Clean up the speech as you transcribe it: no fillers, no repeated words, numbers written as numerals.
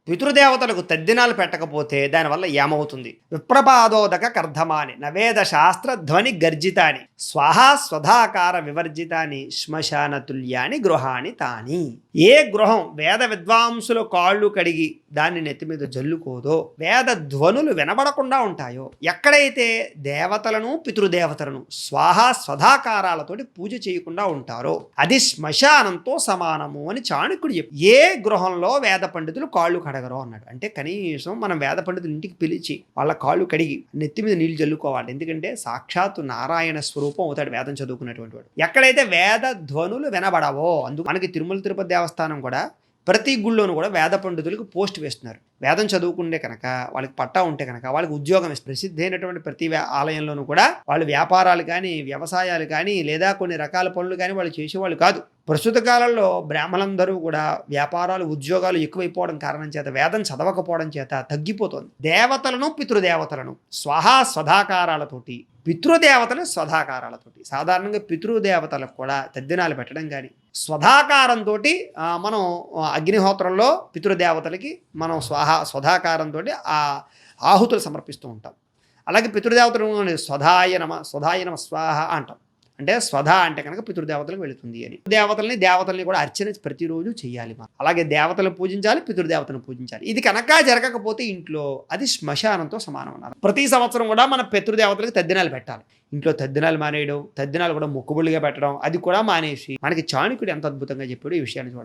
పితృదేవతలకు తద్దినాలు పెట్టకపోతే దానివల్ల ఏమవుతుంది? విప్రపాదోదక కర్ధమాని నవేద శాస్త్ర ధ్వని గర్జితాని స్వాహా స్వధాకార వివర్జితాని శ్మశాన తుల్యాని గృహాణి తాని. ఏ గృహం వేద విద్వాంసుల కాళ్ళు కడిగి దాన్ని నెత్తి మీద జల్లుకోదో, వేద ధ్వనులు వినబడకుండా ఉంటాయో, ఎక్కడైతే దేవతలను పితృదేవతలను స్వాహా స్వధాకారాలతోటి పూజ చేయకుండా ఉంటారో అది శ్మశానంతో సమానము అని చాణక్యుడు చెప్పి, ఏ గృహంలో వేద పండితులు కాళ్ళు కడగరు అన్నాడు. అంటే కనీసం మనం వేద పండితులు ఇంటికి పిలిచి వాళ్ళ కాళ్ళు కడిగి నెత్తి మీద నీళ్లు జల్లుకోవాలి. ఎందుకంటే సాక్షాత్తు నారాయణ స్వరూపం అవుతాడు వేదం చదువుకున్నటువంటి వాడు. ఎక్కడైతే వేద ధ్వనులు వినబడవో, అందుకు మనకి తిరుమల తిరుపతి దేవస్థానం కూడా ప్రతి గుళ్ళోనూ కూడా వేద పండితులకు పోస్ట్ వేస్తున్నారు. వేదం చదువుకుంటే కనుక వాళ్ళకి పట్టా ఉంటే కనుక వాళ్ళకి ఉద్యోగం ఇస్తారు. ప్రసిద్ధి అయినటువంటి ప్రతి ఆలయంలోనూ కూడా వాళ్ళు వ్యాపారాలు కానీ వ్యవసాయాలు కానీ లేదా కొన్ని రకాల పనులు కానీ వాళ్ళు చేసేవాళ్ళు కాదు. ప్రస్తుత కాలంలో బ్రాహ్మణులందరూ కూడా వ్యాపారాలు ఉద్యోగాలు ఎక్కువైపోవడం కారణం చేత వేదం చదవకపోవడం చేత తగ్గిపోతుంది. దేవతలను పితృదేవతలను స్వహా స్వధాకారాలతోటి, పితృదేవతలు స్వధాకారాలతోటి. సాధారణంగా పితృదేవతలకు కూడా తద్దినాలు పెట్టడం కానీ స్వధాకారంతో మనం అగ్నిహోత్రంలో పితృదేవతలకి మనం స్వధాకారంతో ఆ ఆహుతులు సమర్పిస్తూ ఉంటాం. అలాగే పితృదేవతలు స్వధాయ నమ స్వాహ అంటాం. అంటే స్వధ అంటే కనుక పితృదేవతలకు వెళుతుంది అని. దేవతల్ని కూడా అర్చన ప్రతిరోజు చేయాలి మనం. అలాగే దేవతలను పూజించాలి, పితృదేవతలను పూజించాలి. ఇది కనుక జరగకపోతే ఇంట్లో అది శ్మశానంతో సమానం అన్నారు. ప్రతి సంవత్సరం కూడా మన పితృదేవతలకు తద్దినాలు పెట్టాలి. ఇంట్లో తద్దినాలు మానేయడం, తద్దినాలు కూడా మొక్కుబుళ్ళుగా పెట్టడం అది కూడా మానేసి మనకి చాణక్యుడు ఎంత అద్భుతంగా చెప్పాడు ఈ విషయాన్ని చూడండి.